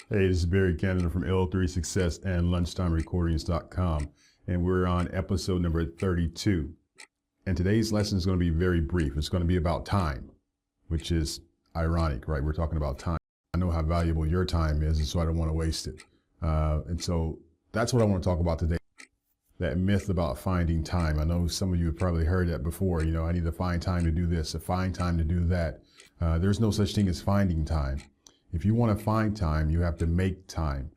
Hey, this is Barry Canada from L3 Success and LunchtimeRecordings.com, and we're on episode number 32. And today's lesson is going to be very brief. It's going to be about time, which is ironic, right? We're talking about time. I know how valuable your time is, and so I don't want to waste it. And so that's what I want to talk about today. That myth about finding time. I know some of you have probably heard that before. You know, I need to find time to do this, to find time to do that. There's no such thing as finding time. If you want to find time, you have to make time.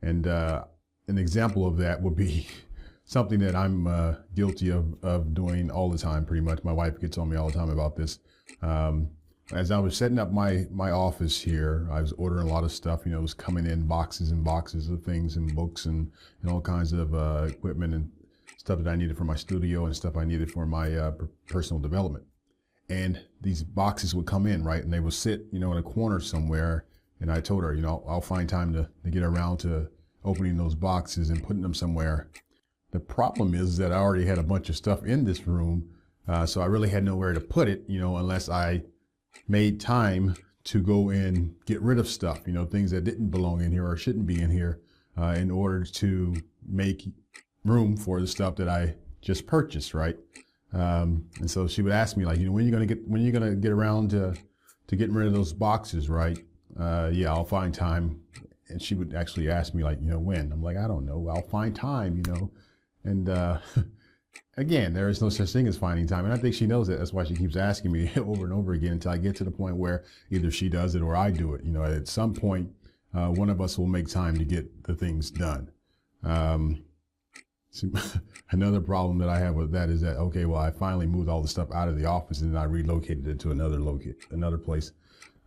And an example of that would be something that I'm guilty of doing all the time, pretty much. My wife gets on me all the time about this. As I was setting up my office here, I was ordering a lot of stuff. You know, it was coming in boxes and boxes of things and books and all kinds of equipment and stuff that I needed for my studio and stuff I needed for my personal development. And these boxes would come in, right? And they would sit, you know, in a corner somewhere. And I told her, you know, I'll find time to get around to opening those boxes and putting them somewhere. The problem is that I already had a bunch of stuff in this room. So I really had nowhere to put it, you know, unless I made time to go and get rid of stuff, you know, things that didn't belong in here or shouldn't be in here in order to make room for the stuff that I just purchased, right? And so she would ask me, like, you know, when are you gonna get around to getting rid of those boxes, right? Yeah, I'll find time. And she would actually ask me, like, you know, when? I'm like, I don't know. I'll find time, you know. And again, there is no such thing as finding time. And I think she knows that. That's why she keeps asking me over and over again until I get to the point where either she does it or I do it. You know, at some point, one of us will make time to get the things done. Another problem that I have with that is that, okay, well, I finally moved all the stuff out of the office and I relocated it to another place.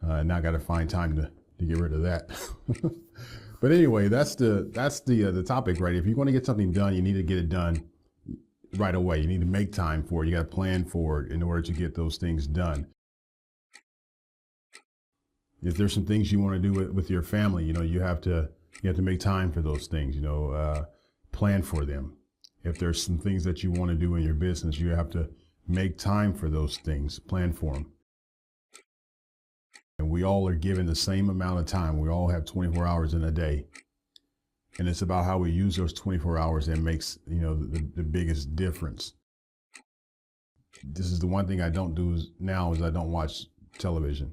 Now I got to find time to get rid of that. But anyway, that's the topic, right? If you want to get something done, you need to get it done right away. You need to make time for it. You got to plan for it in order to get those things done. If there's some things you want to do with your family, you know, you have to make time for those things, you know, plan for them. If there's some things that you want to do in your business, you have to make time for those things, plan for them. And we all are given the same amount of time. We all have 24 hours in a day. And it's about how we use those 24 hours that makes, you know, the biggest difference. This is the one thing I don't do now is I don't watch television.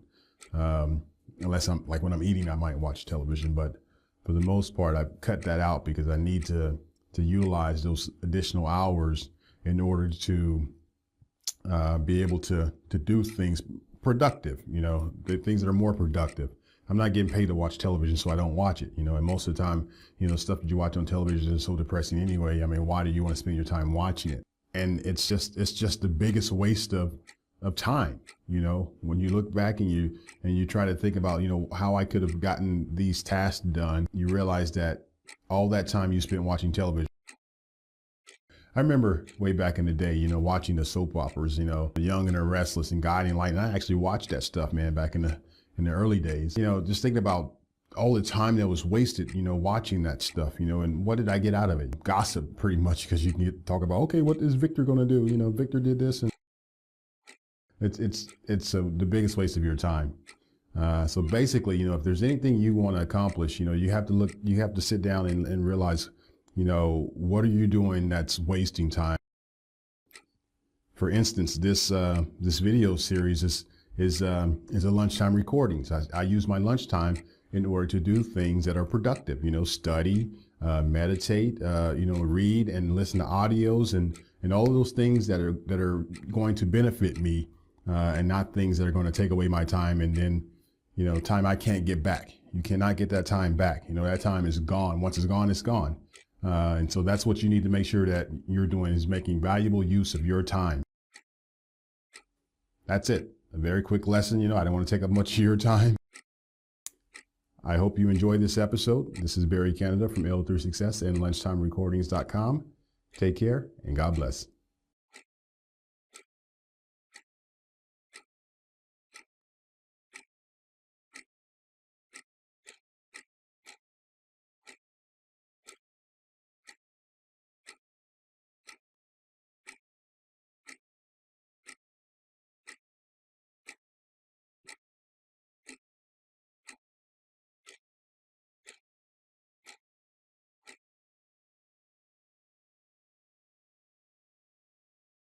Unless I'm, like when I'm eating, I might watch television. But for the most part, I cut that out because I need to utilize those additional hours in order to be able to do things productive, you know, the things that are more productive. I'm not getting paid to watch television, so I don't watch it, you know, and most of the time, you know, stuff that you watch on television is so depressing anyway. I mean, why do you want to spend your time watching it? And it's just the biggest waste of time, you know, when you look back and you try to think about, you know, how I could have gotten these tasks done, you realize that all that time you spent watching television. I remember way back in the day, you know, watching the soap operas, you know, The Young and the Restless and Guiding Light. And I actually watched that stuff, man, back in the early days. You know, just thinking about all the time that was wasted, you know, watching that stuff, you know, and what did I get out of it? Gossip, pretty much, because you can talk about, okay, what is Victor going to do? You know, Victor did this, and it's the biggest waste of your time. So basically, you know, if there's anything you want to accomplish, you know, you have to sit down and realize, you know, what are you doing that's wasting time? For instance, this video series is a lunchtime recordings. I use my lunchtime in order to do things that are productive. You know, study, meditate, you know, read and listen to audios and all of those things that are going to benefit me, and not things that are going to take away my time and then, you know, time I can't get back. You cannot get that time back. You know, that time is gone. Once it's gone, it's gone. And so that's what you need to make sure that you're doing, is making valuable use of your time. That's it. A very quick lesson. You know, I don't want to take up much of your time. I hope you enjoyed this episode. This is Barry Canada from L3 Success and LunchtimeRecordings.com. Take care and God bless.